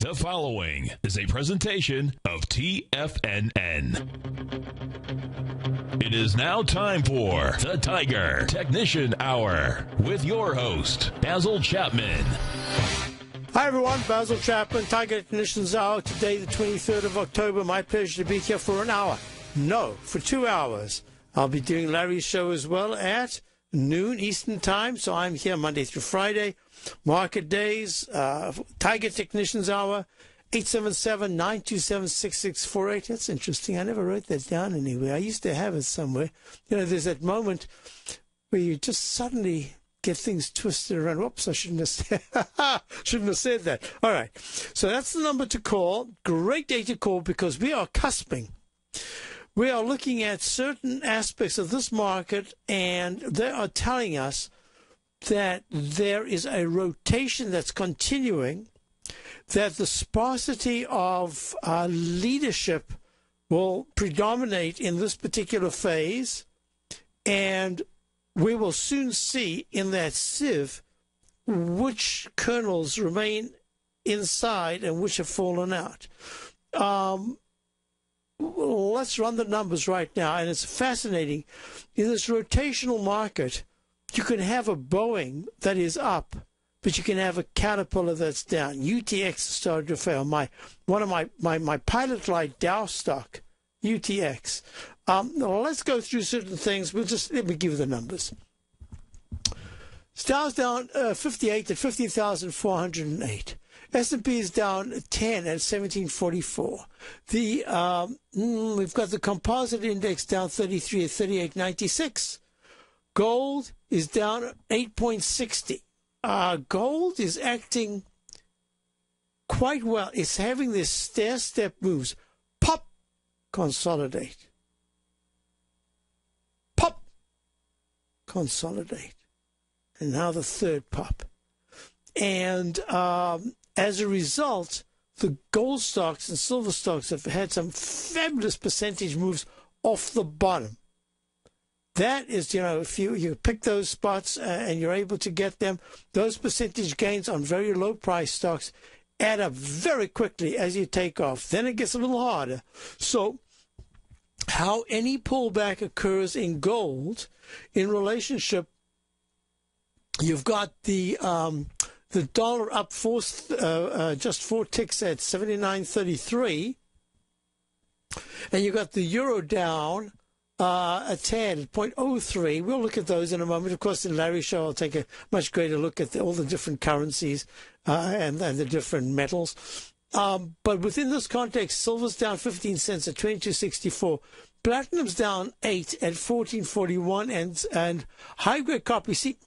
The following is a presentation of TFNN. It is now time for the Tiger Technician Hour with your host, Basil Chapman. Hi everyone, Basil Chapman, Tiger Technicians Hour. Today, the 23rd of October. My pleasure to be here for an hour. No, for 2 hours. I'll be doing Larry's show as well at noon Eastern Time. So I'm here Monday through Friday. Market days, Tiger Technicians Hour, 877-927-6648. That's interesting. I never wrote that down anywhere. I used to have it somewhere. You know, there's that moment where you just suddenly get things twisted around. Whoops, I shouldn't have said that. All right. So that's the number to call. Great day to call because we are cusping. We are looking at certain aspects of this market, and they are telling us that there is a rotation that's continuing, that the sparsity of leadership will predominate in this particular phase, and we will soon see in that sieve which kernels remain inside and which have fallen out. Let's run the numbers right now, and it's fascinating. In this rotational market, you can have a Boeing that is up, but you can have a Caterpillar that's down. UTX started to fail. One of my pilot light Dow stock, UTX. Let's go through certain things. Let me give you the numbers. Dow's down 58 at 50,408. S&P is down 10 at 1744. We've got the composite index down 33 at 3896. Gold is down 8.60. Gold is acting quite well. It's having this stair-step moves. Pop, consolidate. Pop, consolidate. And now the third pop. And as a result, the gold stocks and silver stocks have had some fabulous percentage moves off the bottom. That is, if you pick those spots and you're able to get them, those percentage gains on very low price stocks add up very quickly as you take off. Then it gets a little harder. So how any pullback occurs in gold in relationship, you've got the dollar up just 4 ticks at 79.33, and you got the euro down a tad, 0.03. We'll look at those in a moment. Of course, in Larry's show, I'll take a much greater look at all the different currencies and the different metals. But within this context, silver's down 15 cents at 22.64. Platinum's down 8 at 14.41, and high-grade copper. You see,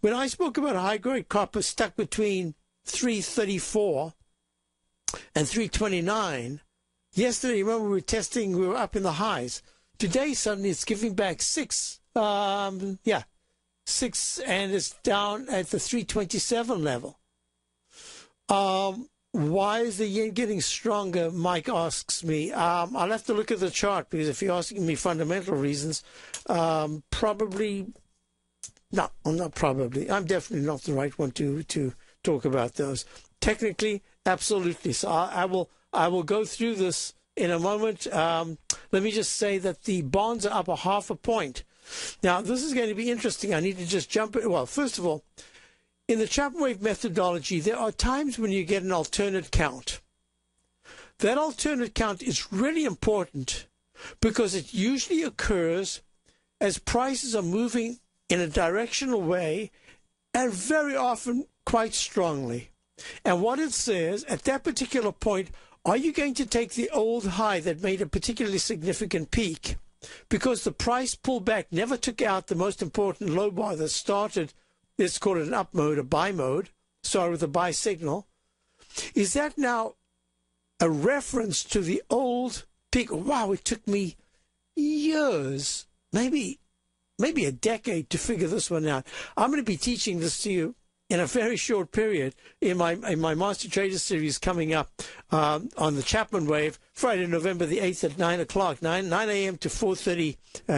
when I spoke about high-grade copper stuck between 3.34 and 3.29, yesterday, remember we were up in the highs. Today, suddenly, it's giving back 6. 6, and it's down at the 3.27 level. Why is the yen getting stronger, Mike asks me. I'll have to look at the chart, because if you're asking me fundamental reasons, probably, no, not probably. I'm definitely not the right one to talk about those. Technically, absolutely. So I will go through this in a moment. Let me just say that the bonds are up a 0.5 point. Now, this is going to be interesting. I need to just jump in. Well, first of all, in the Chapman wave methodology, there are times when you get an alternate count. That alternate count is really important because it usually occurs as prices are moving in a directional way and very often quite strongly. And what it says, at that particular point, are you going to take the old high that made a particularly significant peak? Because the price pullback never took out the most important low bar that started, let's call it an up mode, a buy mode, started with a buy signal. Is that now a reference to the old peak? Wow, it took me years, maybe a decade to figure this one out. I'm going to be teaching this to you in a very short period in my Master Trader series coming up on the Chapman Wave, Friday, November the 8th at 9 o'clock, 9 a.m. to 4:30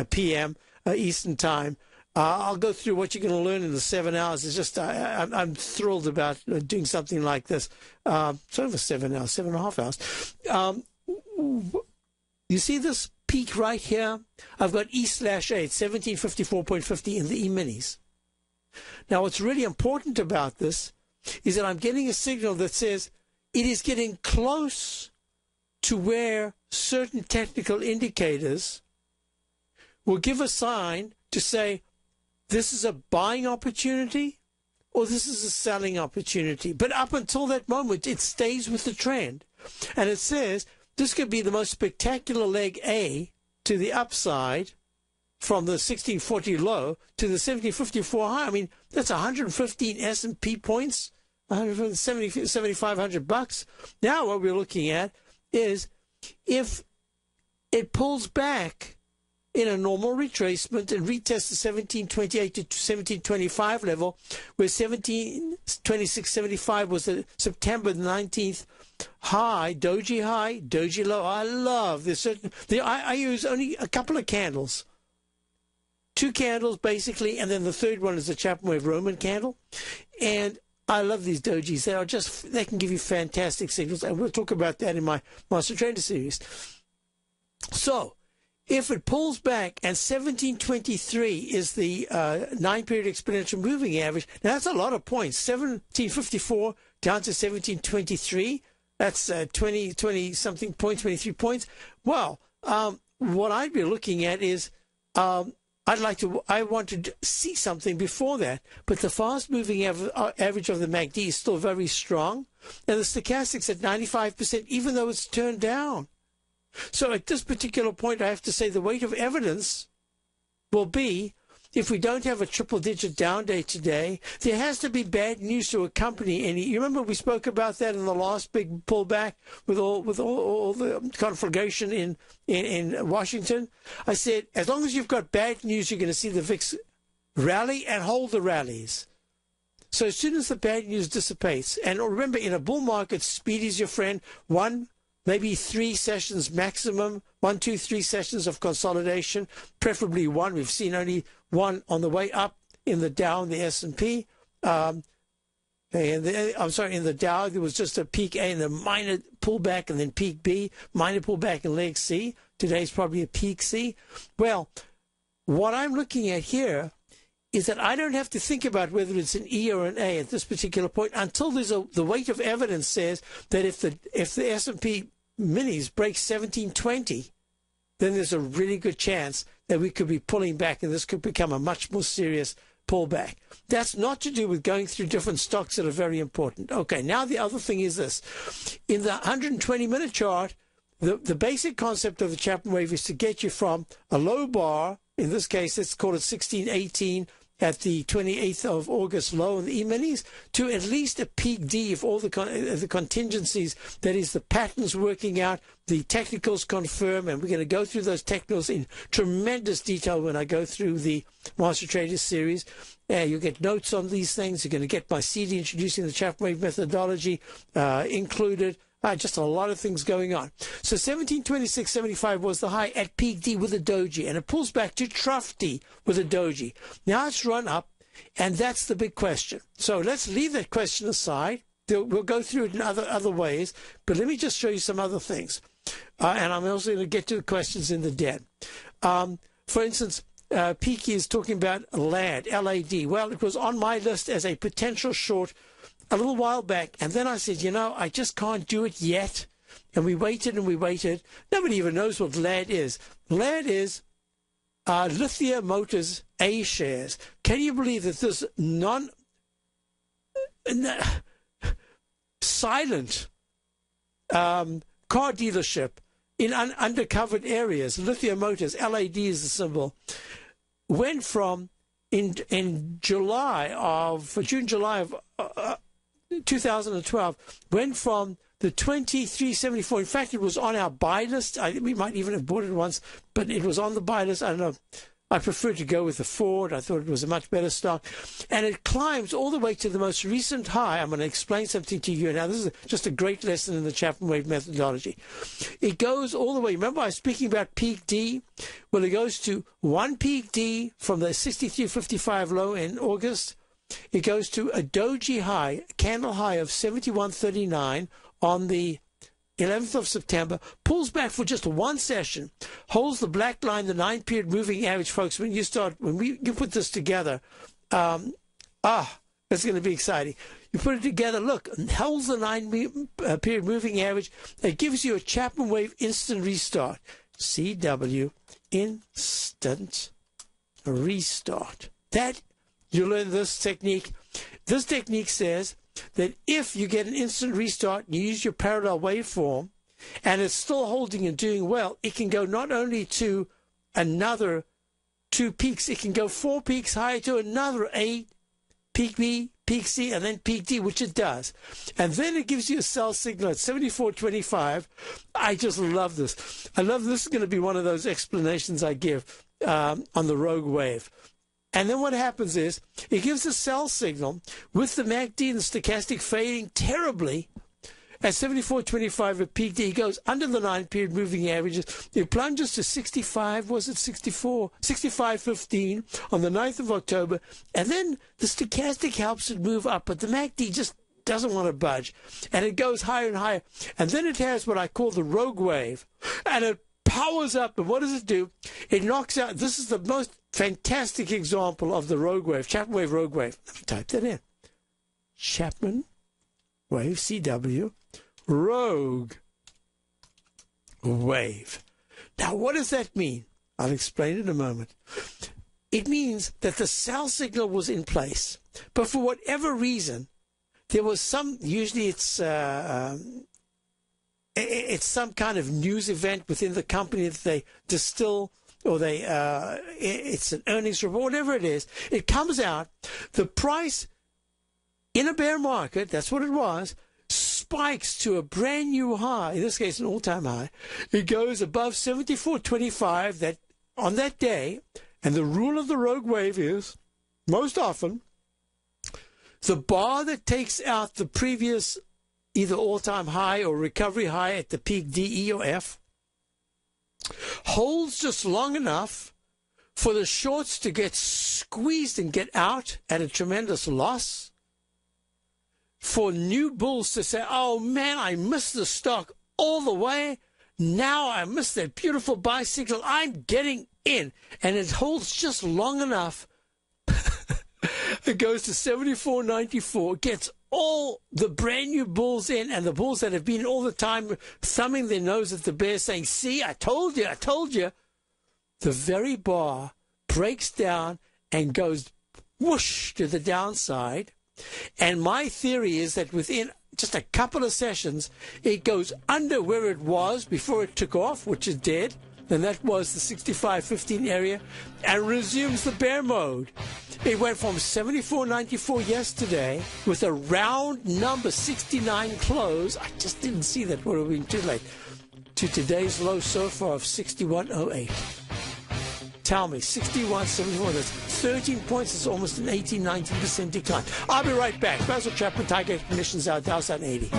p.m. Eastern Time. I'll go through what you're going to learn in the 7 hours. It's just I'm thrilled about doing something like this. It's over 7 hours, 7.5 hours. You see this peak right here? I've got E/8, 1754.50 in the E-minis. Now, what's really important about this is that I'm getting a signal that says it is getting close to where certain technical indicators will give a sign to say, this is a buying opportunity or this is a selling opportunity. But up until that moment, it stays with the trend. And it says this could be the most spectacular leg A to the upside from the 1640 low to the 1754 high. I mean, that's 115 S&P points, 7,500 bucks. Now what we're looking at is if it pulls back in a normal retracement and retests the 1728 to 1725 level, where 1726.75 was the September 19th high, doji low. I love this. I use only a couple of candles. 2 candles, basically, and then the third one is the Chapman Wave Roman candle. And I love these dojis. They can give you fantastic signals, and we'll talk about that in my Master Trader series. So, if it pulls back, and 1723 is the 9-period exponential moving average, now that's a lot of points. 1754 down to 1723, that's 20-something points, 23 points. Well, what I'd be looking at is I want to see something before that, but the fast-moving average of the MACD is still very strong, and the stochastic's at 95%, even though it's turned down. So at this particular point, I have to say the weight of evidence will be, if we don't have a triple-digit down day today, there has to be bad news to accompany any. You remember we spoke about that in the last big pullback with all the conflagration in Washington. I said, as long as you've got bad news, you're going to see the VIX rally and hold the rallies. So as soon as the bad news dissipates, and remember, in a bull market, speed is your friend. Maybe 3 sessions maximum, 1, 2, 3 sessions of consolidation, preferably 1. We've seen only 1 on the way up in the Dow and the S&P. In the Dow, there was just a peak A and a minor pullback and then peak B, minor pullback in leg C. Today's probably a peak C. Well, what I'm looking at here is that I don't have to think about whether it's an E or an A at this particular point until the weight of evidence says that if the S&P minis break 1720, then there's a really good chance that we could be pulling back and this could become a much more serious pullback. That's not to do with going through different stocks that are very important. Okay, now the other thing is this. In the 120-minute chart, the basic concept of the Chapman wave is to get you from a low bar, in this case, let's call it 1618, at the 28th of August low in the E-minis, to at least a peak D if all the contingencies, that is the patterns working out, the technicals confirm, and we're going to go through those technicals in tremendous detail when I go through the Master Traders series. You'll get notes on these things. You're going to get my CD introducing the Chapman wave methodology included. Just a lot of things going on. So 1726.75 was the high at peak D with a doji, and it pulls back to trough D with a doji. Now it's run up, and that's the big question. So let's leave that question aside. We'll go through it in other ways, but let me just show you some other things. And I'm also going to get to the questions in the den. For instance, Peaky is talking about LAD, L-A-D. Well, it was on my list as a potential short a little while back, and then I said, I just can't do it yet. And we waited and we waited. Nobody even knows what LAD is. LAD is Lithia Motors A shares. Can you believe that this silent car dealership in undercovered areas, Lithia Motors, LAD is the symbol, went from in July of 2012, went from the 2374. In fact, it was on our buy list. We might even have bought it once, but it was on the buy list. I don't know. I prefer to go with the Ford. I thought it was a much better stock. And it climbs all the way to the most recent high. I'm going to explain something to you now. This is just a great lesson in the Chapman wave methodology. It goes all the way. Remember I was speaking about peak D? Well, it goes to one peak D from the 63.55 low in August. It goes to a doji high, candle high of 71.39 on the 11th of September, pulls back for just one session, holds the black line, the 9-period moving average, folks. When you put this together, it's going to be exciting. You put it together, look, holds the 9-period moving average. It gives you a Chapman wave instant restart. CW, instant restart. That, you learn this technique. This technique says that if you get an instant restart, you use your parallel waveform, and it's still holding and doing well, it can go not only to another 2 peaks, it can go 4 peaks higher to another 8, peak B, peak C, and then peak D, which it does. And then it gives you a sell signal at 74.25. I just love this. I love this. Is going to be one of those explanations I give on the Rogue Wave. And then what happens is it gives a sell signal with the MACD and the stochastic fading terribly at 74.25 at peak D. It goes under the 9-period moving averages. It plunges to 65, was it 64? 65.15 on the 9th of October. And then the stochastic helps it move up, but the MACD just doesn't want to budge. And it goes higher and higher. And then it has what I call the Rogue Wave. And it powers up, and what does it do? It knocks out, this is the most fantastic example of the Rogue Wave, Chapman wave, Rogue Wave. Let me type that in. Chapman wave, CW, Rogue Wave. Now, what does that mean? I'll explain in a moment. It means that the sell signal was in place, but for whatever reason, there was some, usually it's some kind of news event within the company that they distill, or it's an earnings report, whatever it is. It comes out, the price in a bear market, that's what it was, spikes to a brand new high, in this case an all-time high. It goes above 74.25 that on that day, and the rule of the Rogue Wave is, most often, the bar that takes out the previous either all-time high or recovery high at the peak D, E, or F, holds just long enough for the shorts to get squeezed and get out at a tremendous loss, for new bulls to say, oh man, I missed the stock all the way, now I missed that beautiful buy signal, I'm getting in, and it holds just long enough. It goes to 74.94, gets all the brand new bulls in, and the bulls that have been all the time thumbing their nose at the bear saying, see, I told you, I told you. The very bar breaks down and goes whoosh to the downside. And my theory is that within just a couple of sessions, it goes under where it was before it took off, which it did, and that was the 65.15 area, and resumes the bear mode. It went from 74.94 yesterday with a round number 69 close. I just didn't see that, would have been too late, to today's low so far of 61.08. Tell me, 61.74, that's 13 points. It's almost an 18-19% decline. I'll be right back. Basil Chapman, Tiger Commissions out, Dow 80.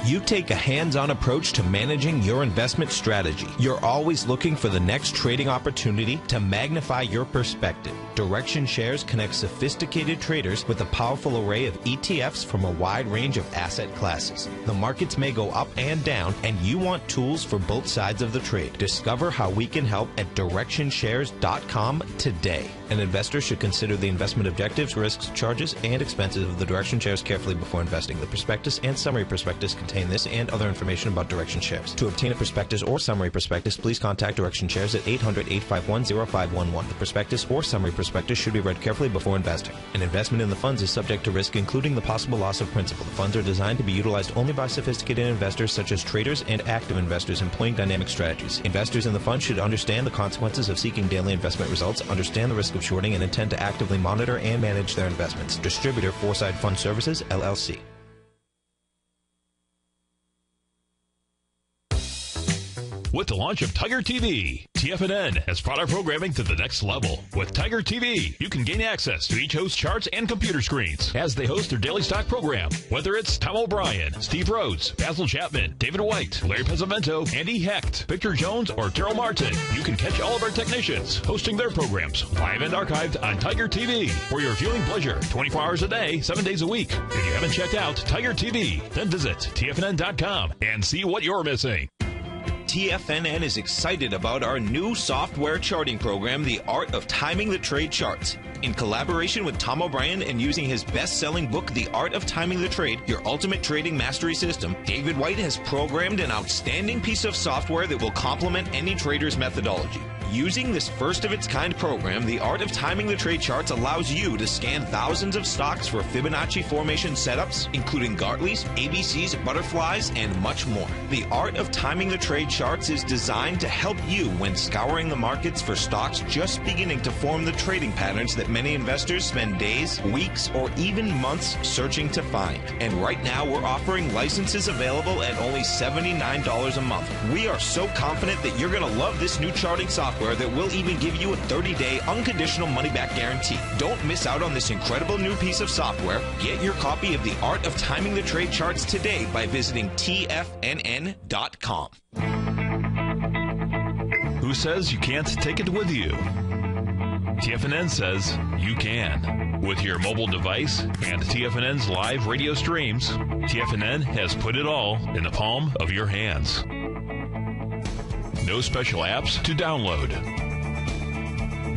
You take a hands-on approach to managing your investment strategy. You're always looking for the next trading opportunity to magnify your perspective. Direction Shares connects sophisticated traders with a powerful array of ETFs from a wide range of asset classes. The markets may go up and down, and you want tools for both sides of the trade. Discover how we can help at DirectionShares.com today. An investor should consider the investment objectives, risks, charges, and expenses of the Direction Shares carefully before investing. The prospectus and summary prospectus contain this and other information about Direction Shares. To obtain a prospectus or summary prospectus, please contact Direction Shares at 800-851-0511. The prospectus or summary prospectus should be read carefully before investing. An investment in the funds is subject to risk, including the possible loss of principal. The funds are designed to be utilized only by sophisticated investors such as traders and active investors employing dynamic strategies. Investors in the fund should understand the consequences of seeking daily investment results, understand the risk of shorting, and intend to actively monitor and manage their investments. Distributor, Foreside Fund Services, LLC. with the launch of Tiger TV. TFNN has brought our programming to the next level. With Tiger TV, you can gain access to each host's charts and computer screens as they host their daily stock program. Whether it's Tom O'Brien, Steve Rhodes, Basil Chapman, David White, Larry Pesavento, Andy Hecht, Victor Jones, or Terrell Martin, you can catch all of our technicians hosting their programs live and archived on Tiger TV for your viewing pleasure 24 hours a day, 7 days a week. If you haven't checked out Tiger TV, then visit TFNN.com and see what you're missing. TFNN is excited about our new software charting program, The Art of Timing the Trade Charts. In collaboration with Tom O'Brien and using his best-selling book, The Art of Timing the Trade, Your Ultimate Trading Mastery System, David White has programmed an outstanding piece of software that will complement any trader's methodology. Using this first-of-its-kind program, The Art of Timing the Trade Charts allows you to scan thousands of stocks for Fibonacci formation setups, including Gartley's, ABC's, butterflies, and much more. The Art of Timing the Trade Charts is designed to help you when scouring the markets for stocks just beginning to form the trading patterns that many investors spend days, weeks, or even months searching to find. And right now, we're offering licenses available at only $79 a month. We are so confident that you're going to love this new charting software that will even give you a 30-day unconditional money-back guarantee. Don't miss out on this incredible new piece of software. Get your copy of The Art of Timing the Trade Charts today by visiting TFNN.com. Who says you can't take it with you? TFNN says you can. With your mobile device and TFNN's live radio streams, TFNN has put it all in the palm of your hands. No special apps to download.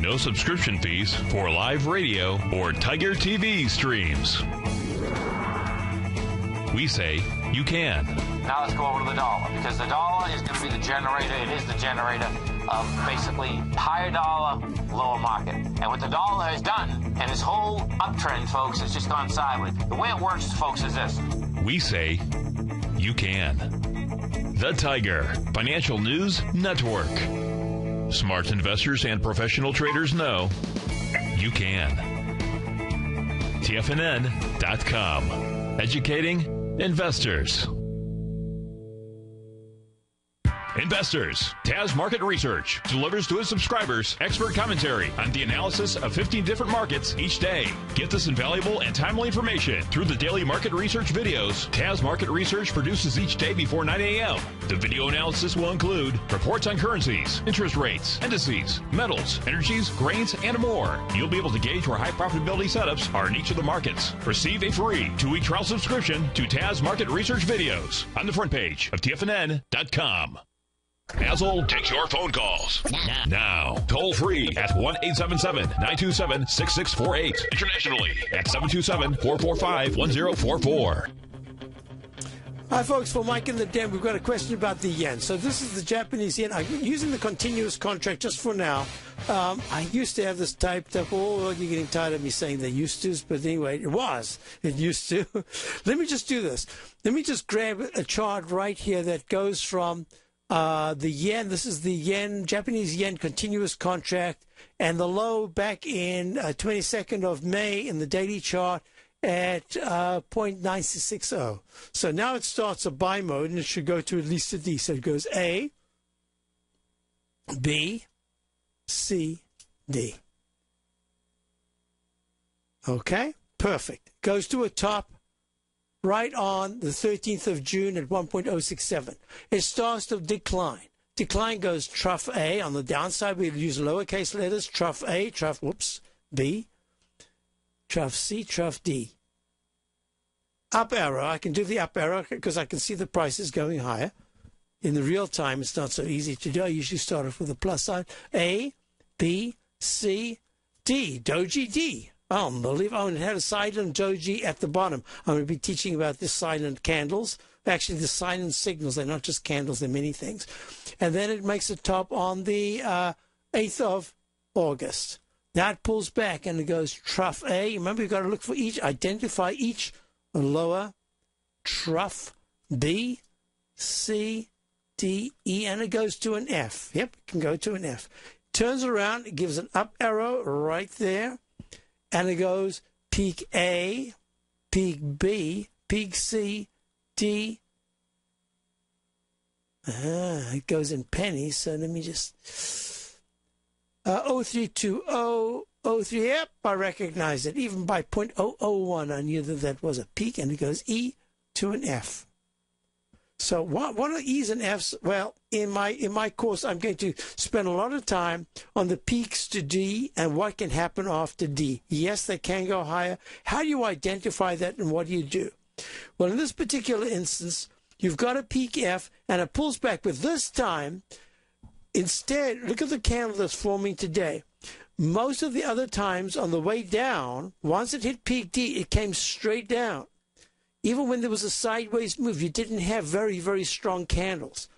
No subscription fees for live radio or Tiger TV streams. We say you can. Now let's go over to the dollar, because the dollar is going to be the generator. It is the generator of basically higher dollar, lower market. And what the dollar has done, and this whole uptrend, folks, has just gone sideways. The way it works, folks, is this. We say you can. The Tiger Financial News Network. Smart investors and professional traders know you can. TFNN.com. Educating investors. Investors, Taz Market Research delivers to its subscribers expert commentary on the analysis of 15 different markets each day. Get this invaluable and timely information through the daily market research videos Taz Market Research produces each day before 9 a.m. The video analysis will include reports on currencies, interest rates, indices, metals, energies, grains, and more. You'll be able to gauge where high profitability setups are in each of the markets. Receive a free 2-week trial subscription to Taz Market Research videos on the front page of TFNN.com. Basil takes your phone calls. Now, toll free at 1-877-927-6648. Internationally at 727-445-1044. Hi, folks. For Mike in the Den, we've got a question about the yen. So this is the Japanese yen. I'm using the continuous contract just for now. I used to have this typed up. Oh, you're getting tired of me saying they used to, but anyway, it used to. Let me just do this. Let me just grab a chart right here that goes from the yen. This is the yen, Japanese yen continuous contract, and the low back in 22nd of May in the daily chart at 0.9660. So now it starts a buy mode, and it should go to at least a D. So it goes A, B, C, D. Okay, perfect. Goes to a top right on the 13th of June at 1.067. It starts to decline. Decline goes trough A. On the downside, we use lowercase letters, trough A, trough, B, trough C, trough D. Up arrow. I can do the up arrow because I can see the prices going higher. In the real time, it's not so easy to do. I usually start off with a plus sign. A, B, C, D. Doji D. Unbelievable. Oh, and it had a silent doji at the bottom. I'm going to be teaching about the silent candles. Actually, the silent signals. They're not just candles. They're many things. And then it makes a top on the 8th of August. Now it pulls back and it goes trough A. Remember, you've got to look for each, identify each lower trough. B, C, D, E, and it goes to an F. Yep, it can go to an F. Turns around, it gives an up arrow right there. And it goes peak A, peak B, peak C, D, It goes in pennies, so let me just... 032003, yep, I recognize it. Even by 0.001, I knew that was a peak, and it goes E to an F. So what are E's and F's? Well, in my course, I'm going to spend a lot of time on the peaks to D and what can happen after D. Yes, they can go higher. How do you identify that, and what do you do? Well, in this particular instance, you've got a peak F, and it pulls back. But this time, instead, look at the candle that's forming today. Most of the other times on the way down, once it hit peak D, it came straight down. Even when there was a sideways move, you didn't have very, very strong candles.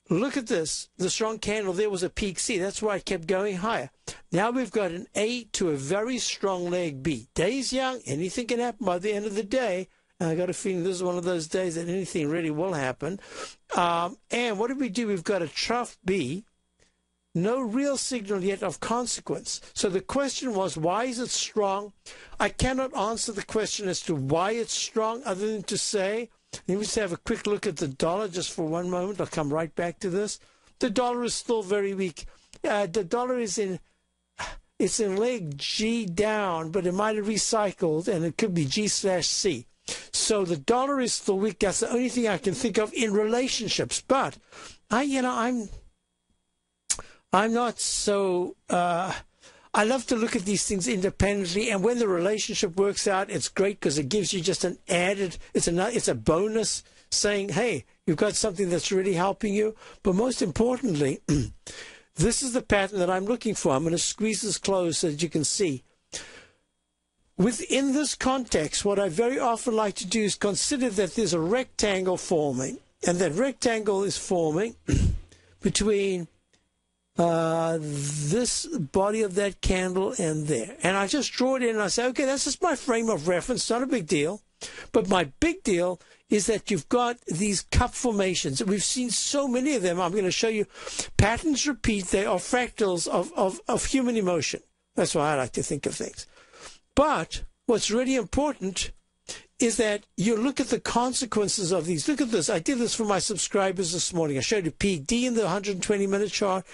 Look at this. The strong candle there was a peak C. That's why it kept going higher. Now we've got an A to a very strong leg B. Day's young. Anything can happen by the end of the day. And I got a feeling this is one of those days that anything really will happen. And what did we do? We've got a trough B. No real signal yet of consequence. So the question was, why is it strong? I cannot answer the question as to why it's strong other than to say, let me just have a quick look at the dollar just for one moment. I'll come right back to this. The dollar is still very weak. The dollar is it's in leg G down, but it might have recycled, and it could be G/C. So the dollar is still weak. That's the only thing I can think of in relationships. But I'm not so. I love to look at these things independently, and when the relationship works out, it's great because it gives you just an added. It's a bonus saying, "Hey, you've got something that's really helping you." But most importantly, this is the pattern that I'm looking for. I'm going to squeeze this close so that you can see. Within this context, what I very often like to do is consider that there's a rectangle forming, and that rectangle is forming between this body of that candle and there. And I just draw it in and I say, okay, that's just my frame of reference, not a big deal. But my big deal is that you've got these cup formations. We've seen so many of them. I'm going to show you patterns repeat. They are fractals of human emotion. That's why I like to think of things. But what's really important is that you look at the consequences of these. Look at this. I did this for my subscribers this morning. I showed you peak D in the 120-minute chart,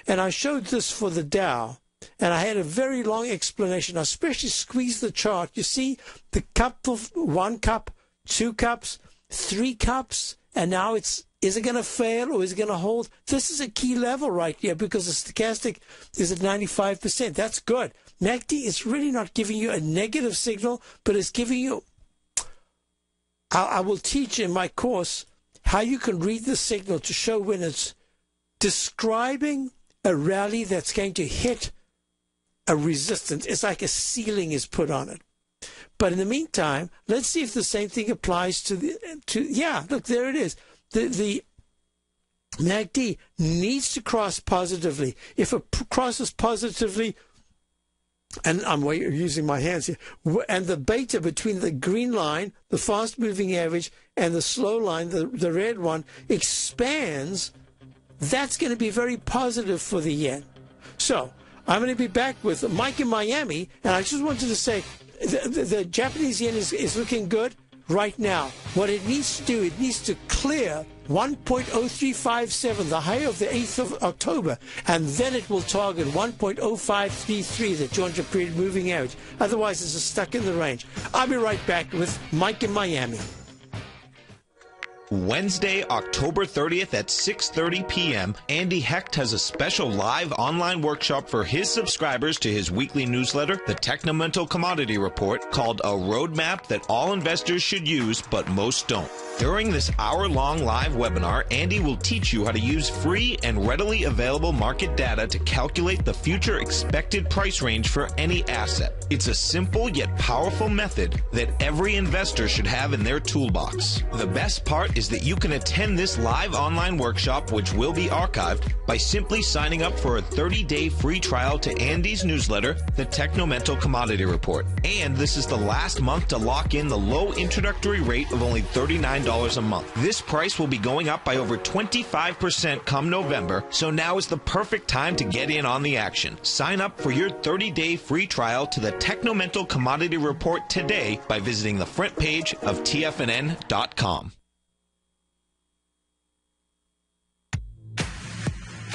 and I showed this for the Dow. And I had a very long explanation. I especially squeezed the chart. You see the cup of 1 cup, 2 cups, 3 cups, and now is it going to fail or is it going to hold? This is a key level right here because the stochastic is at 95%. That's good. MACD is really not giving you a negative signal, but it's giving you... I will teach in my course how you can read the signal to show when it's describing a rally that's going to hit a resistance. It's like a ceiling is put on it. But in the meantime, let's see if the same thing applies yeah, look, there it is. The MACD needs to cross positively. If it crosses positively, and I'm using my hands here, and the beta between the green line, the fast-moving average, and the slow line, the red one, expands, that's going to be very positive for the yen. So I'm going to be back with Mike in Miami, and I just wanted to say the Japanese yen is looking good right now. What it needs to do, it needs to clear 1.0357, the high of the 8th of October, and then it will target 1.0533, the 200-period moving average. Otherwise, it's stuck in the range. I'll be right back with Mike in Miami. Wednesday, October 30th at 6:30 p.m., Andy Hecht has a special live online workshop for his subscribers to his weekly newsletter, the Technomental Commodity Report, called A Roadmap That All Investors Should Use, But Most Don't. During this hour-long live webinar, Andy will teach you how to use free and readily available market data to calculate the future expected price range for any asset. It's a simple yet powerful method that every investor should have in their toolbox. The best part is that you can attend this live online workshop, which will be archived, by simply signing up for a 30-day free trial to Andy's newsletter, the Technomental Commodity Report. And this is the last month to lock in the low introductory rate of only $39 a month. This price will be going up by over 25% come November, so now is the perfect time to get in on the action. Sign up for your 30-day free trial to the Technomental Commodity Report today by visiting the front page of TFNN.com.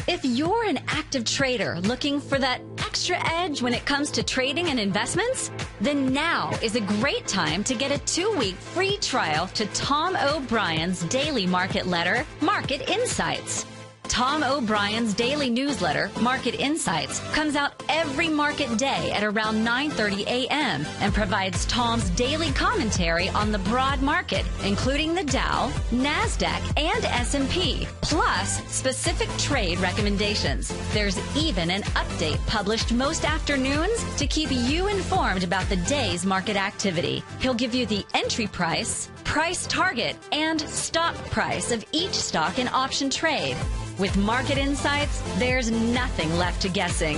If you're an active trader looking for that extra edge when it comes to trading and investments, then now is a great time to get a 2-week free trial to Tom O'Brien's daily market letter, Market Insights. Tom O'Brien's daily newsletter, Market Insights, comes out every market day at around 9:30 a.m. and provides Tom's daily commentary on the broad market, including the Dow, NASDAQ, and S&P, plus specific trade recommendations. There's even an update published most afternoons to keep you informed about the day's market activity. He'll give you the entry price, price target, and stop price of each stock in option trade. With Market Insights, there's nothing left to guessing.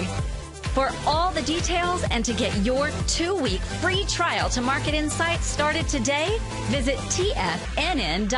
For all the details and to get your 2-week free trial to Market Insights started today, visit TFNN.com.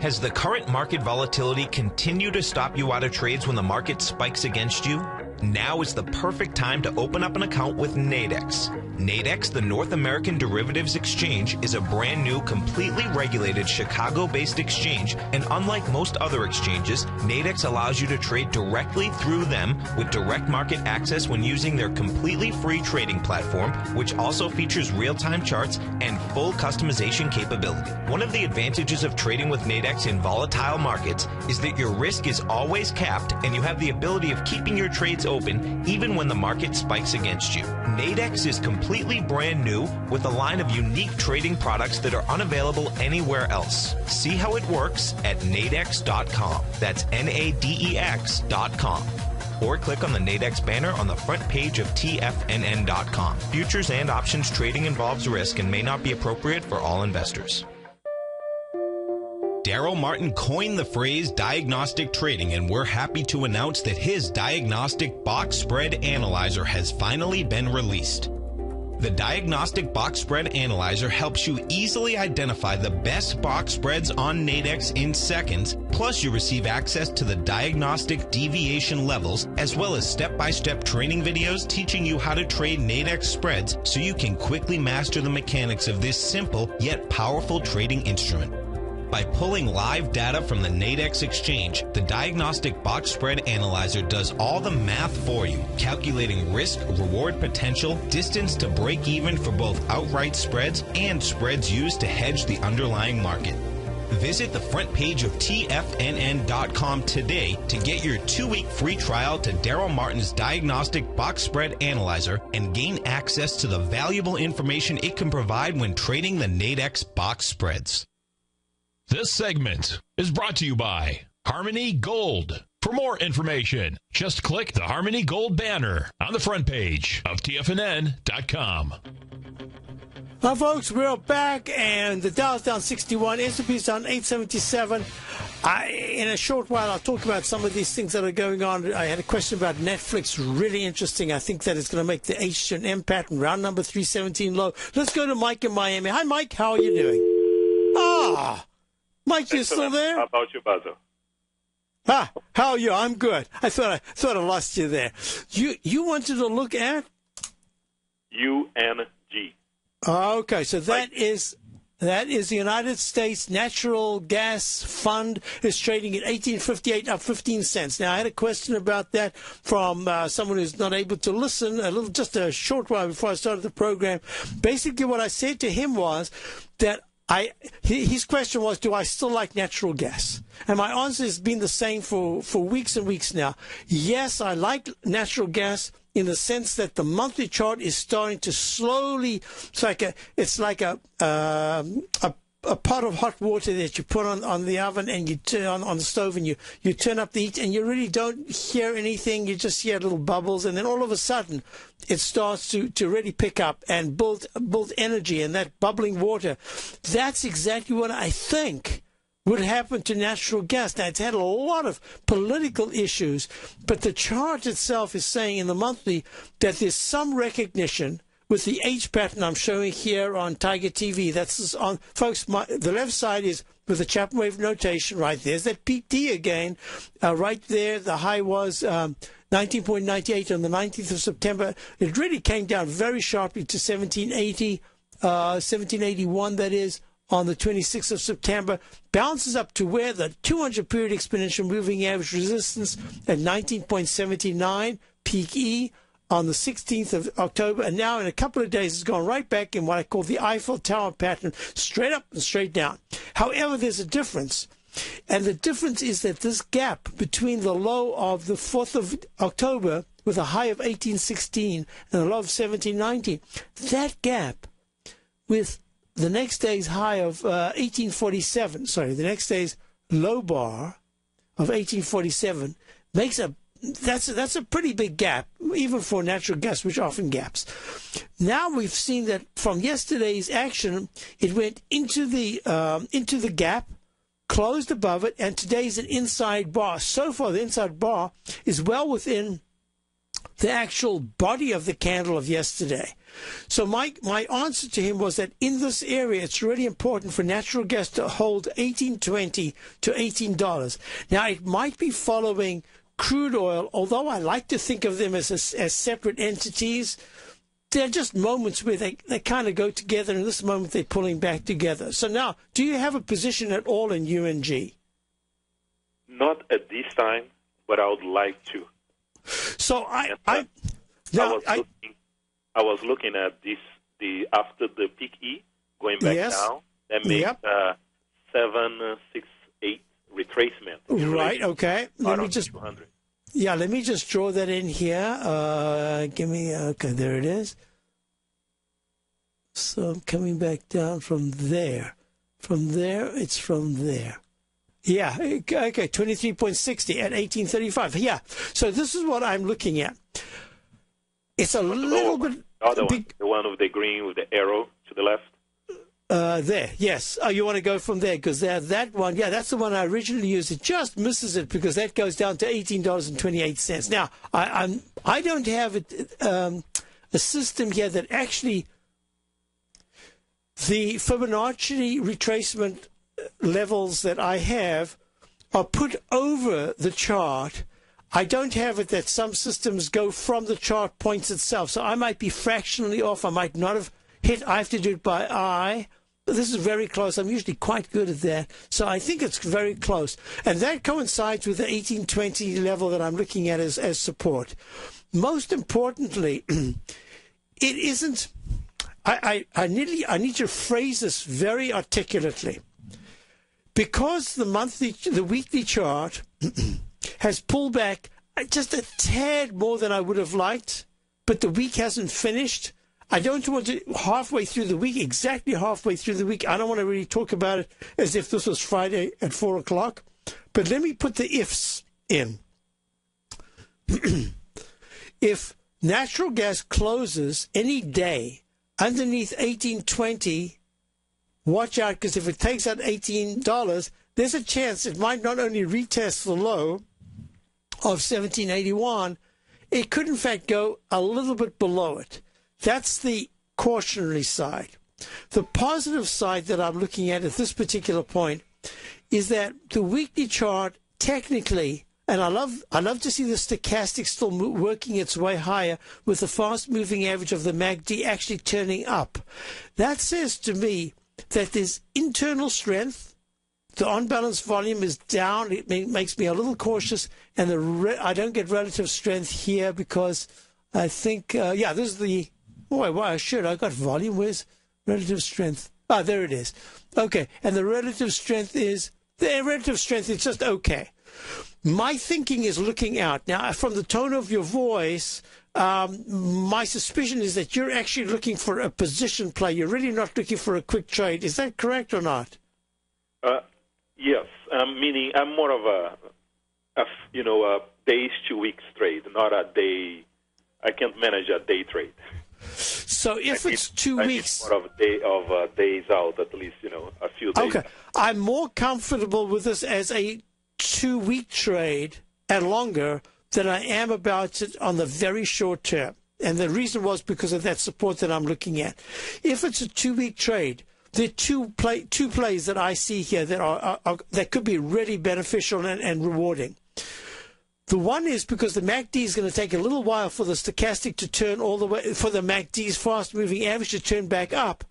Has the current market volatility continued to stop you out of trades when the market spikes against you? Now is the perfect time to open up an account with Nadex. Nadex, the North American Derivatives Exchange, is a brand new, completely regulated Chicago-based exchange, and unlike most other exchanges, Nadex allows you to trade directly through them with direct market access when using their completely free trading platform, which also features real-time charts and full customization capability. One of the advantages of trading with Nadex in volatile markets is that your risk is always capped and you have the ability of keeping your trades open even when the market spikes against you. Nadex is completely brand new with a line of unique trading products that are unavailable anywhere else. See how it works at nadex.com. That's NADEX.com. Or click on the Nadex banner on the front page of TFNN.com. Futures and options trading involves risk and may not be appropriate for all investors. Daryl Martin coined the phrase diagnostic trading, and we're happy to announce that his diagnostic box spread analyzer has finally been released. The Diagnostic Box Spread Analyzer helps you easily identify the best box spreads on Nadex in seconds, plus you receive access to the diagnostic deviation levels, as well as step-by-step training videos teaching you how to trade Nadex spreads so you can quickly master the mechanics of this simple yet powerful trading instrument. By pulling live data from the Nadex exchange, the Diagnostic Box Spread Analyzer does all the math for you, calculating risk, reward potential, distance to break even for both outright spreads and spreads used to hedge the underlying market. Visit the front page of TFNN.com today to get your 2-week free trial to Daryl Martin's Diagnostic Box Spread Analyzer and gain access to the valuable information it can provide when trading the Nadex box spreads. This segment is brought to you by Harmony Gold. For more information, just click the Harmony Gold banner on the front page of TFNN.com. Well, folks, we're back, and the Dow's down 61, S&P's down 877. In a short while, I'll talk about some of these things that are going on. I had a question about Netflix, really interesting. I think that it's going to make the H&M pattern, round number 317 low. Let's go to Mike in Miami. Hi, Mike. How are you doing? Mike, you still there? How about you, Basil? How are you? I'm good. I thought I lost you there. You wanted to look at UNG. Okay, so that is the United States Natural Gas Fund is trading at 18.58, up 15 cents. Now, I had a question about that from someone who's not able to listen just a short while before I started the program. Basically, what I said to him was that his question was, do I still like natural gas? And my answer has been the same for weeks and weeks now. Yes, I like natural gas in the sense that the monthly chart is starting to slowly, it's like a pot of hot water that you put on the oven and you turn on the stove, and you turn up the heat, and you really don't hear anything. You just hear little bubbles, and then all of a sudden it starts to really pick up and build energy, and that bubbling water. That's exactly what I think would happen to natural gas. Now, it's had a lot of political issues, but the chart itself is saying in the monthly that there's some recognition with the H pattern I'm showing here on Tiger TV. That's on, folks, the left side is with the Chapman wave notation right there. There's that peak D again. Right there, the high was 19.98 on the 19th of September. It really came down very sharply to 1780, 1781, that is, on the 26th of September, bounces up to where the 200-period exponential moving average resistance at 19.79, peak E, on the 16th of October, and now in a couple of days it's gone right back in what I call the Eiffel Tower pattern, straight up and straight down. However, there's a difference, and the difference is that this gap between the low of the 4th of October with a high of 1816 and a low of 1719, that gap with the next day's high of 1847, the next day's low bar of 1847 makes that's a pretty big gap, even for natural gas, which often gaps. Now we've seen that from yesterday's action, it went into the gap, closed above it, and today's an inside bar. So far, the inside bar is well within the actual body of the candle of yesterday. So my answer to him was that in this area, it's really important for natural gas to hold $18.20 to $18. Now, it might be following crude oil, although I like to think of them as separate entities. They're just moments where they kind of go together, and this moment they're pulling back together. So now, do you have a position at all in UNG? Not at this time, but I would like to. So I was looking at the after the peak E going back down. That makes 768 retracement. Right. Okay. Let me just draw that in here. Okay, there it is. So I'm coming back down from there. From there, it's from there. Yeah, okay, 23.60 at 1835. Yeah, so this is what I'm looking at. It's a little bit... The one with the green with the arrow to the left? There, yes. Oh, you want to go from there, because that one, that's the one I originally used. It just misses it, because that goes down to $18.28. Now, I don't have a system here that actually... The Fibonacci retracement levels that I have are put over the chart. I don't have it that some systems go from the chart points itself. So I might be fractionally off. I might not have hit. I have to do it by eye. But this is very close. I'm usually quite good at that. So I think it's very close. And that coincides with the 1820 level that I'm looking at as support. Most importantly, it isn't... I need to phrase this very articulately. Because the weekly chart has pulled back just a tad more than I would have liked, but the week hasn't finished. I don't want to, exactly halfway through the week, I don't want to really talk about it as if this was Friday at 4 o'clock. But let me put the ifs in. If natural gas closes any day underneath 1820, watch out, because if it takes out $18, there's a chance it might not only retest the low of 1781, it could in fact go a little bit below it. That's the cautionary side. The positive side that I'm looking at this particular point is that the weekly chart technically, and I love to see the stochastic still working its way higher with the fast-moving average of the MACD actually turning up. That says to me that there's internal strength. The on-balance volume is down. It makes me a little cautious, and I don't get relative strength here because I think, this is the... I got volume. Where's relative strength? Ah, there it is. Okay, and the relative strength is just okay. My thinking is looking out. Now, from the tone of your voice, my suspicion is that you're actually looking for a position play. You're really not looking for a quick trade. Is that correct or not? Yes. Meaning I'm more of a days to weeks trade, not a day. I can't manage a day trade. So if it's 2 weeks... more of days out, at least, a few days. Okay. I'm more comfortable with this as a 2-week trade and longer than I am about it on the very short term. And the reason was because of that support that I'm looking at. If it's a 2-week trade, there are two plays that I see here that that could be really beneficial and rewarding. The one is because the MACD is going to take a little while for the stochastic to turn all the way, for the MACD's fast-moving average to turn back up.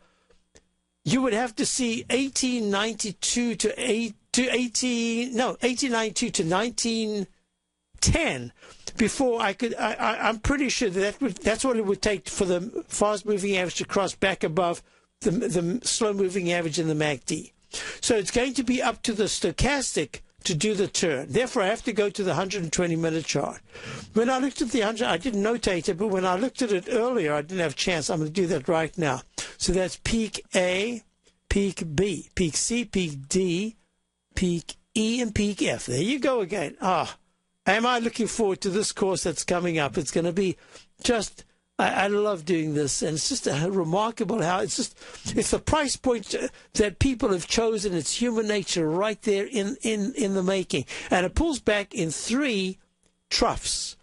you would have to see 1892 to 1892 to 1910 before I could. I'm pretty sure that's what it would take for the fast-moving average to cross back above the slow-moving average in the MACD. So it's going to be up to the stochastic to do the turn. Therefore, I have to go to the 120-minute chart. When I looked at the 100, I didn't notate it, but when I looked at it earlier, I didn't have a chance. I'm going to do that right now. So that's peak A, peak B, peak C, peak D, peak E, and peak F. There you go again. Am I looking forward to this course that's coming up? It's going to be just... I love doing this, and it's just remarkable how it's the price point that people have chosen. It's human nature right there in the making, and it pulls back in 3 troughs.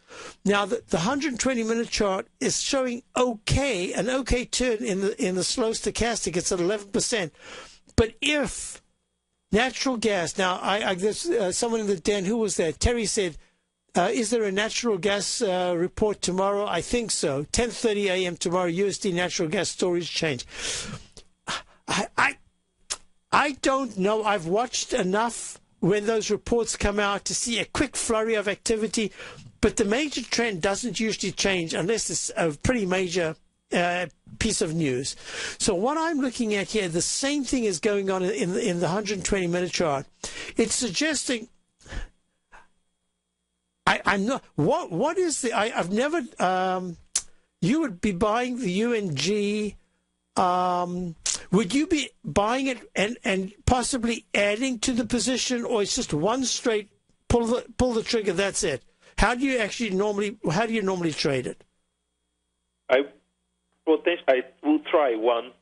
Now the 120-minute chart is showing an okay turn in the slow stochastic. It's at 11%, but if natural gas, now there's someone in the den, who was there? Terry said, is there a natural gas report tomorrow? I think so. 10:30 a.m. tomorrow, USD natural gas storage change. I don't know. I've watched enough when those reports come out to see a quick flurry of activity, but the major trend doesn't usually change unless it's a pretty major piece of news. So what I'm looking at here, the same thing is going on in the 120-minute chart. It's suggesting... I'm not. What is the? I've never. You would be buying the UNG. Would you be buying it and possibly adding to the position, or it's just one straight pull the trigger? That's it. How do you normally trade it? I will try one,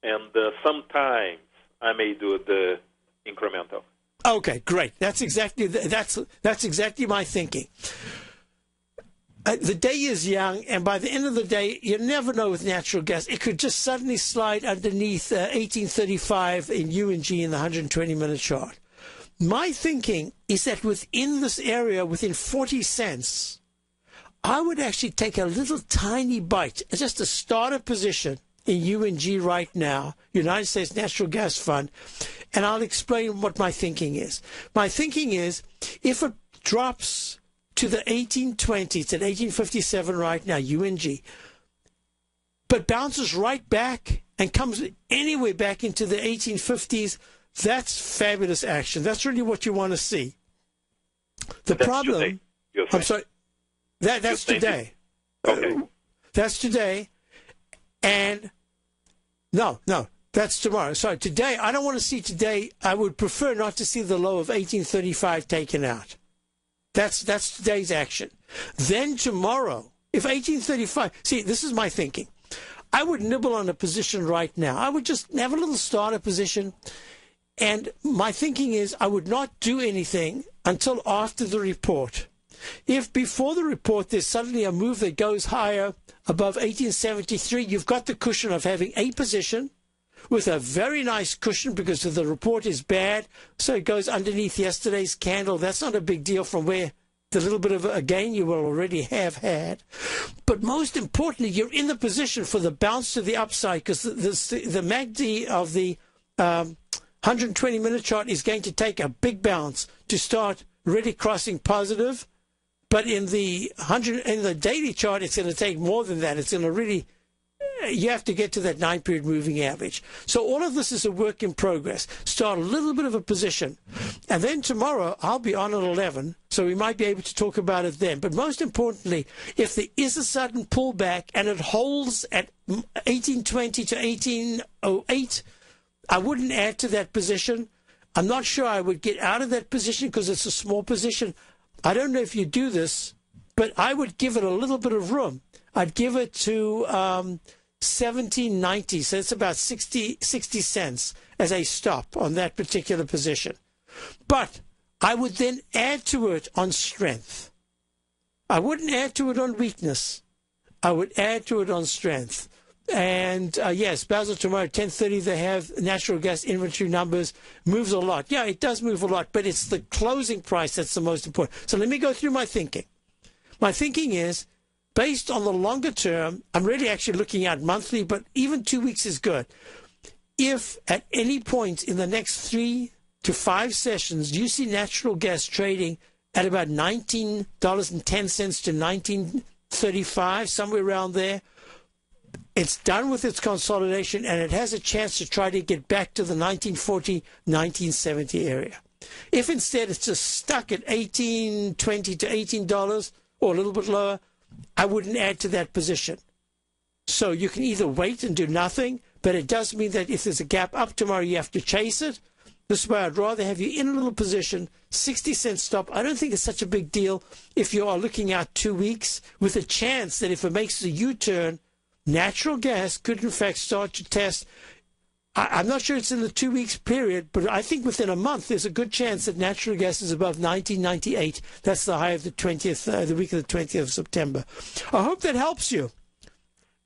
and sometimes I may do the incremental. Okay, great. That's exactly my thinking. The day is young, and by the end of the day, you never know with natural gas. It could just suddenly slide underneath 1835 in UNG in the 120-minute chart. My thinking is that within this area, within 40 cents, I would actually take a little tiny bite, just a starter position in UNG right now, United States Natural Gas Fund, and I'll explain what my thinking is. My thinking is, if it drops to the 1820, it's at 1857 right now, UNG, but bounces right back and comes anywhere back into the 1850s, that's fabulous action. That's really what you want to see. The problem... I'm sorry. That's today. Okay. That's today. And no, that's tomorrow. Sorry, today, I don't want to see today. I would prefer not to see the low of 1835 taken out. That's today's action. Then tomorrow, if 1835, see, this is my thinking. I would nibble on a position right now. I would just have a little starter position. And my thinking is I would not do anything until after the report. If before the report there's suddenly a move that goes higher above 1873, you've got the cushion of having a position with a very nice cushion because the report is bad, so it goes underneath yesterday's candle. That's not a big deal from where the little bit of a gain you will already have had. But most importantly, you're in the position for the bounce to the upside because the MACD of the 120-minute chart is going to take a big bounce to start really crossing positive. But in the daily chart, it's going to take more than that. It's going to really, you have to get to that 9-period moving average. So all of this is a work in progress. Start a little bit of a position. And then tomorrow, I'll be on at 11, so we might be able to talk about it then. But most importantly, if there is a sudden pullback and it holds at 1820 to 1808, I wouldn't add to that position. I'm not sure I would get out of that position because it's a small position. I don't know if you do this, but I would give it a little bit of room. I'd give it to 1790, so it's about 60 cents as a stop on that particular position. But I would then add to it on strength. I wouldn't add to it on weakness. I would add to it on strength. And yes, Basil, tomorrow, 10:30, they have natural gas inventory numbers. Moves a lot. Yeah, it does move a lot, but it's the closing price that's the most important. So let me go through my thinking. My thinking is, based on the longer term, I'm really actually looking at monthly, but even 2 weeks is good. if at any point in the next 3 to 5 sessions you see natural gas trading at about $19.10 to $19.35, somewhere around there, it's done with its consolidation and it has a chance to try to get back to the 1940, 1970 area. If instead it's just stuck at $18.20 to $18 or a little bit lower, I wouldn't add to that position. So you can either wait and do nothing, but it does mean that if there's a gap up tomorrow, you have to chase it. This way, I'd rather have you in a little position, 60-cent stop. I don't think it's such a big deal if you are looking out 2 weeks with a chance that if it makes a U-turn, natural gas could in fact start to test. I'm not sure it's in the 2 weeks period, but I think within a month there's a good chance that natural gas is above 1998. That's the high of the 20th, the week of the 20th of September. I hope that helps you.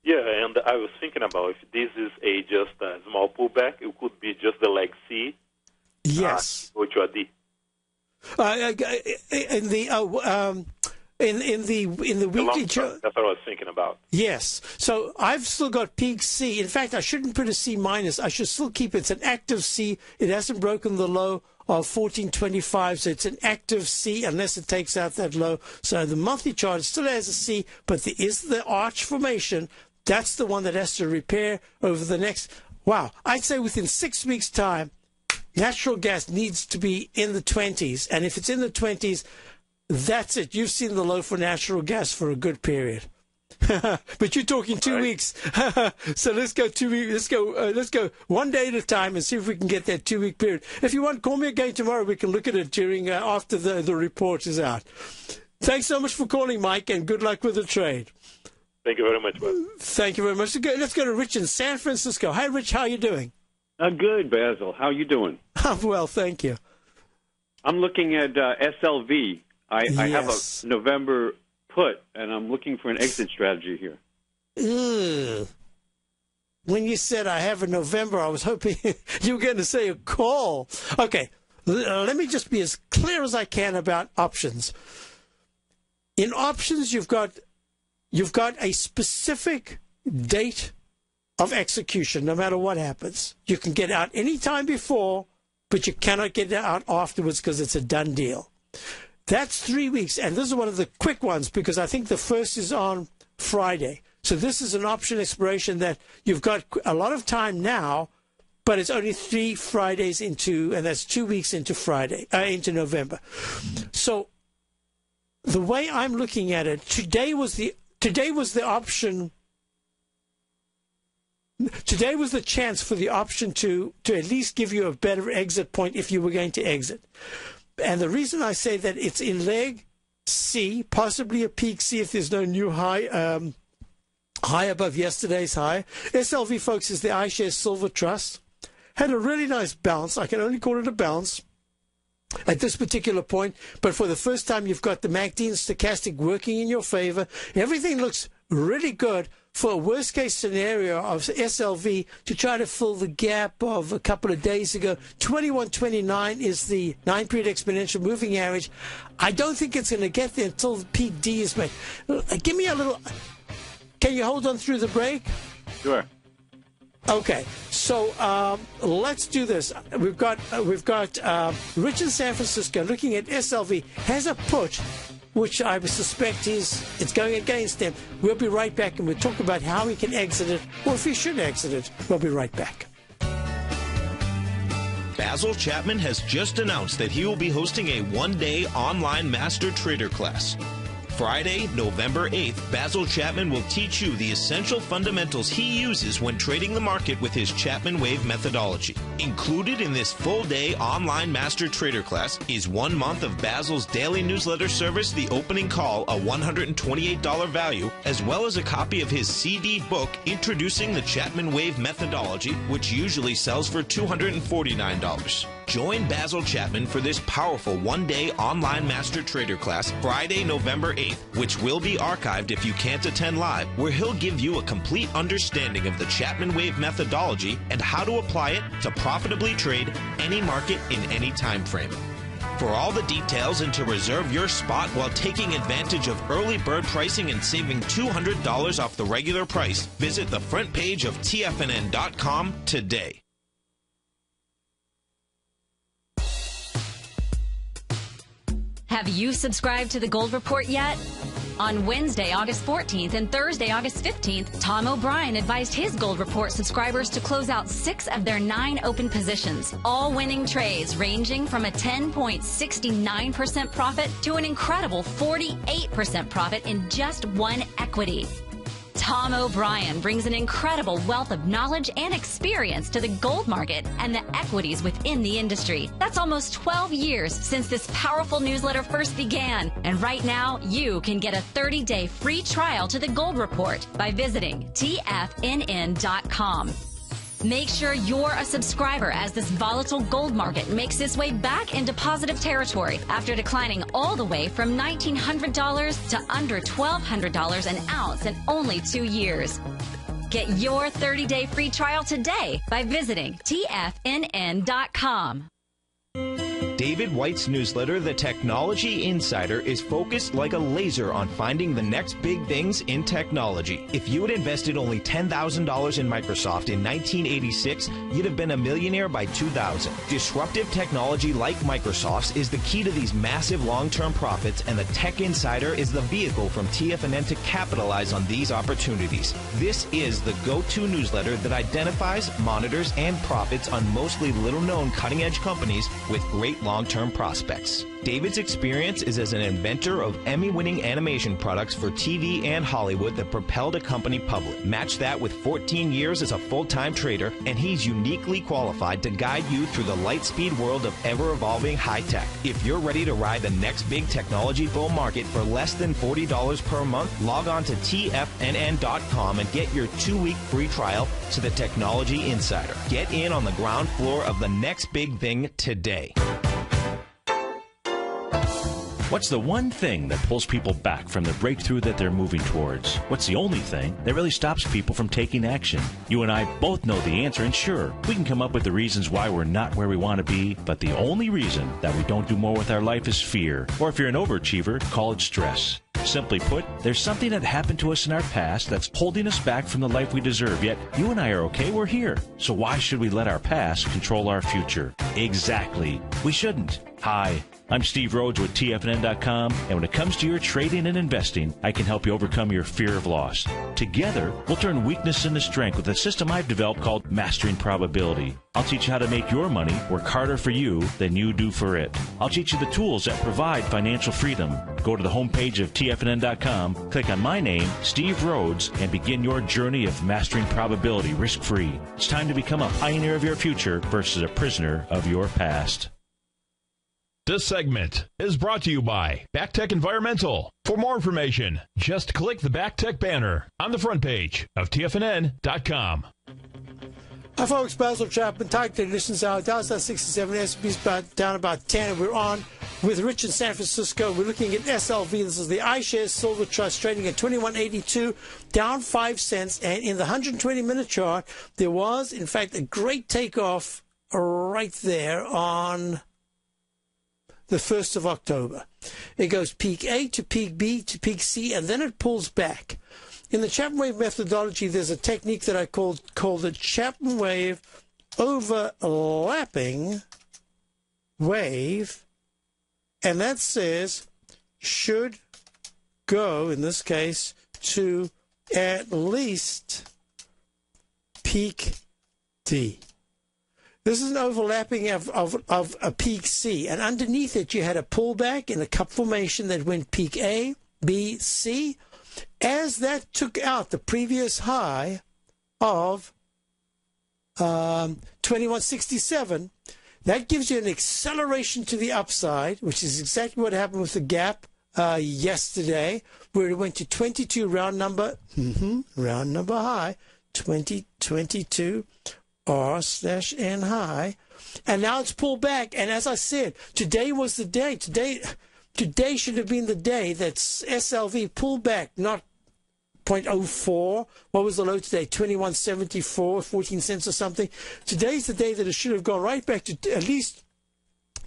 Yeah, and I was thinking about if this is just a small pullback, it could be just the leg C. Yes. Go to a D. In the weekly chart. That's what I was thinking about. Yes. So I've still got peak C. In fact, I shouldn't put a C minus. I should still keep it. It's an active C. It hasn't broken the low of 1425, so it's an active C unless it takes out that low. So the monthly chart still has a C, but there is the arch formation. That's the one that has to repair over the next, I'd say within 6 weeks' time, natural gas needs to be in the 20s. And if it's in the 20s, that's it. You've seen the low for natural gas for a good period. But you're talking 2 weeks. So let's go 2 weeks. Let's go 1 day at a time and see if we can get that 2 week period. If you want, call me again tomorrow. We can look at it during after the report is out. Thanks so much for calling, Mike, and good luck with the trade. Thank you very much, Bob. Thank you very much. Let's go to Rich in San Francisco. Hi, Rich. How are you doing? Good, Basil. How you doing? I'm well, thank you. I'm looking at SLV. I have a November put, and I'm looking for an exit strategy here. When you said I have a November, I was hoping you were going to say a call. Okay, let me just be as clear as I can about options. In options, you've got a specific date of execution, no matter what happens. You can get out any time before, but you cannot get out afterwards because it's a done deal. That's 3 weeks, and this is one of the quick ones because I think the first is on Friday. So this is an option expiration that you've got a lot of time now, but it's only 3 Fridays into, and that's 2 weeks into into November. So the way I'm looking at it, today was the option. Today was the chance for the option to at least give you a better exit point if you were going to exit. And the reason I say that it's in leg C, possibly a peak C if there's no new high above yesterday's high. SLV, folks, is the iShares Silver Trust. Had a really nice bounce. I can only call it a bounce at this particular point. But for the first time, you've got the MACD and stochastic working in your favor. Everything looks really good for a worst-case scenario of SLV to try to fill the gap of a couple of days ago. 2129 is the 9-period exponential moving average. I don't think it's going to get there until the peak D is made. Give me a little... Can you hold on through the break? Sure. Okay, so let's do this. We've got Rich in San Francisco looking at SLV, has a put, which I suspect it's going against him. We'll be right back, and we'll talk about how he can exit it, or if he should exit it. We'll be right back. Basil Chapman has just announced that he will be hosting a one-day online master trader class. Friday, November 8th, Basil Chapman will teach you the essential fundamentals he uses when trading the market with his Chapman Wave methodology. Included in this full-day online master trader class is 1 month of Basil's daily newsletter service, The Opening Call, a $128 value, as well as a copy of his CD book introducing the Chapman Wave methodology, which usually sells for $249. Join Basil Chapman for this powerful one-day online master trader class Friday, November 8th, which will be archived if you can't attend live, where he'll give you a complete understanding of the Chapman Wave methodology and how to apply it to profitably trade any market in any time frame. For all the details and to reserve your spot while taking advantage of early bird pricing and saving $200 off the regular price, visit the front page of TFNN.com today. Have you subscribed to the Gold Report yet? On Wednesday, August 14th and Thursday, August 15th, Tom O'Brien advised his Gold Report subscribers to close out 6 of their 9 open positions, all winning trades ranging from a 10.69% profit to an incredible 48% profit in just one equity. Tom O'Brien brings an incredible wealth of knowledge and experience to the gold market and the equities within the industry. That's almost 12 years since this powerful newsletter first began. And right now, you can get a 30-day free trial to the Gold Report by visiting TFNN.com. Make sure you're a subscriber as this volatile gold market makes its way back into positive territory after declining all the way from $1,900 to under $1,200 an ounce in only 2 years. Get your 30-day free trial today by visiting TFNN.com. David White's newsletter, The Technology Insider, is focused like a laser on finding the next big things in technology. If you had invested only $10,000 in Microsoft in 1986, you'd have been a millionaire by 2000. Disruptive technology like Microsoft's is the key to these massive long-term profits, and the Tech Insider is the vehicle from TFNN to capitalize on these opportunities. This is the go-to newsletter that identifies, monitors, and profits on mostly little-known cutting-edge companies with great long-term prospects. David's experience is as an inventor of Emmy-winning animation products for TV and Hollywood that propelled a company public. Match that with 14 years as a full-time trader, and he's uniquely qualified to guide you through the light-speed world of ever-evolving high-tech. If you're ready to ride the next big technology bull market for less than $40 per month, log on to TFNN.com and get your 2-week free trial to the Technology Insider. Get in on the ground floor of the next big thing today. What's the one thing that pulls people back from the breakthrough that they're moving towards? What's the only thing that really stops people from taking action? You and I both know the answer, and sure, we can come up with the reasons why we're not where we want to be, but the only reason that we don't do more with our life is fear. Or if you're an overachiever, call it stress. Simply put, there's something that happened to us in our past that's holding us back from the life we deserve, yet you and I are okay, we're here. So why should we let our past control our future? Exactly. We shouldn't. Hi, I'm Steve Rhodes with TFNN.com, and when it comes to your trading and investing, I can help you overcome your fear of loss. Together, we'll turn weakness into strength with a system I've developed called Mastering Probability. I'll teach you how to make your money work harder for you than you do for it. I'll teach you the tools that provide financial freedom. Go to the homepage of TFNN.com, click on my name, Steve Rhodes, and begin your journey of mastering probability risk-free. It's time to become a pioneer of your future versus a prisoner of your past. This segment is brought to you by BackTech Environmental. For more information, just click the BackTech banner on the front page of TFNN.com. Hi, folks. Basil Chapman, Tiger Technicians Hour. Dow's down 67, S&P's down about 10. We're on with Rich in San Francisco. We're looking at SLV. This is the iShares Silver Trust trading at 21.82, down 5 cents. And in the 120-minute chart, there was, in fact, a great takeoff right there on the 1st of October. It goes peak A to peak B to peak C, and then it pulls back. In the Chapman wave methodology, there's a technique that I call the Chapman wave overlapping wave, and that says should go, in this case, to at least peak D. This is an overlapping of a peak C, and underneath it you had a pullback in a cup formation that went peak A, B, C. As that took out the previous high of 2167, that gives you an acceleration to the upside, which is exactly what happened with the gap yesterday, where it went to 22 round number high, 2022 R/N high, and now it's pulled back. And as I said, today was the day. Today should have been the day that SLV pulled back, not 0.04. What was the low today? 21.74, 14 cents or something. Today's the day that it should have gone right back to at least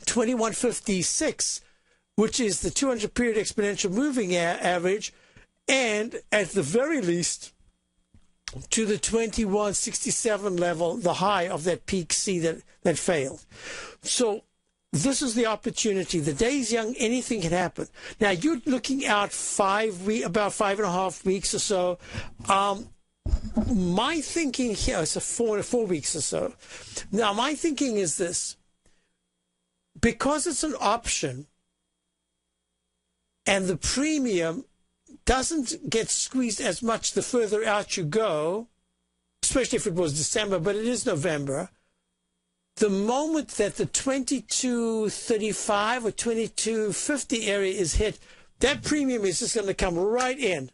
21.56, which is the 200-period exponential moving average, and at the very least to the 21.67 level, the high of that peak C that failed. So this is the opportunity. The day's young. Anything can happen. Now, you're looking out about 5.5 weeks or so. My thinking here is 4 weeks or so. Now, my thinking is this. Because it's an option and the premium doesn't get squeezed as much the further out you go, especially if it was December, but it is November, the moment that the 22.35 or 22.50 area is hit, that premium is just going to come right in.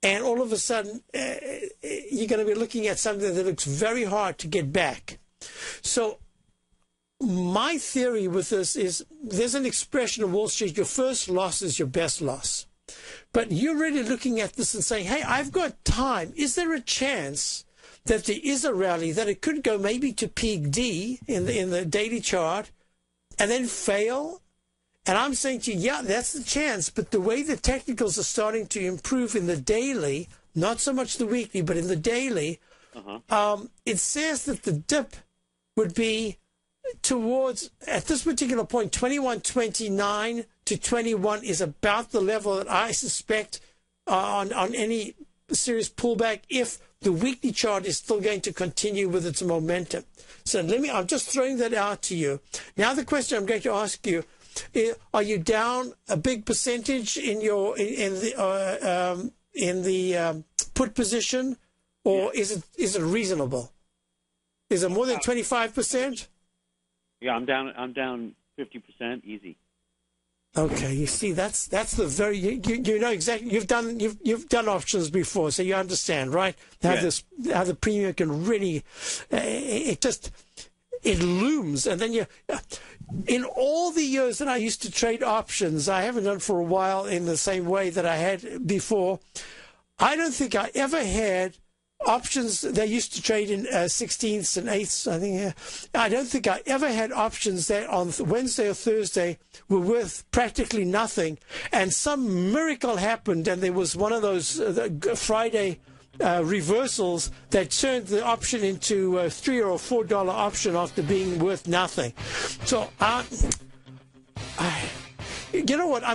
And all of a sudden, you're going to be looking at something that looks very hard to get back. So my theory with this is there's an expression on Wall Street, your first loss is your best loss. But you're really looking at this and saying, hey, I've got time. Is there a chance that there is a rally, that it could go maybe to peak D in the daily chart and then fail? And I'm saying to you, yeah, that's the chance. But the way the technicals are starting to improve in the daily, not so much the weekly, but in the daily, it says that the dip would be towards, at this particular point, 21.29 to 21 is about the level that I suspect on any serious pullback if the weekly chart is still going to continue with its momentum. So I'm just throwing that out to you. Now the question I'm going to ask you, are you down a big percentage in the put position, or is it reasonable? Is it more than 25%? Yeah, I'm down 50% easy. Okay, you see, that's the very you know exactly. You've done options before, so you understand, right? How the premium can really it looms, and then in all the years that I used to trade options, I haven't done for a while in the same way that I had before. I don't think I ever had options. They used to trade in 16ths and 8ths, I think. I don't think I ever had options that on Wednesday or Thursday were worth practically nothing, and some miracle happened, and there was one of those Friday reversals that turned the option into a $3 or $4 option after being worth nothing. So you know what? I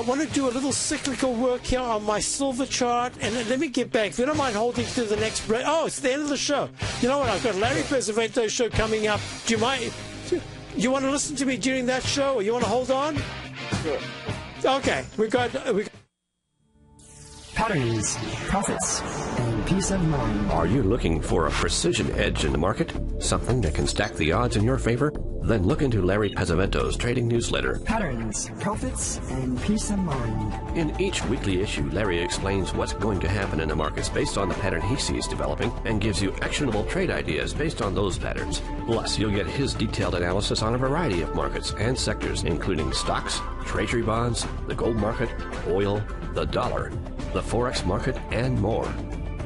want to do a little cyclical work here on my silver chart, and let me get back. If you don't mind holding to the next break. Oh, it's the end of the show. You know what? I've got Larry Pesavento's show coming up. Do you mind? You want to listen to me during that show, or you want to hold on? Sure. Okay, we got patterns, profits, and peace of mind. Are you looking for a precision edge in the market? Something that can stack the odds in your favor? Then look into Larry Pesavento's trading newsletter. Patterns, profits, and peace of mind. In each weekly issue, Larry explains what's going to happen in the markets based on the pattern he sees developing and gives you actionable trade ideas based on those patterns. Plus, you'll get his detailed analysis on a variety of markets and sectors, including stocks, treasury bonds, the gold market, oil, the dollar, the Forex market, and more.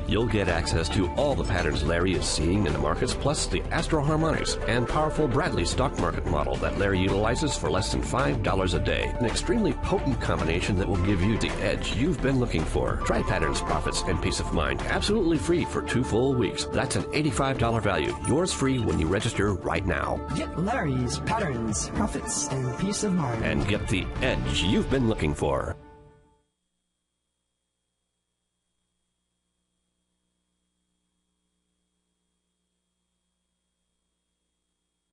You'll get access to all the patterns Larry is seeing in the markets, plus the Astro Harmonics and powerful Bradley stock market model that Larry utilizes for less than $5 a day. An extremely potent combination that will give you the edge you've been looking for. Try Patterns, Profits, and Peace of Mind absolutely free for 2 full weeks. That's an $85 value. Yours free when you register right now. Get Larry's Patterns, Profits, and Peace of Mind. And get the edge you've been looking for.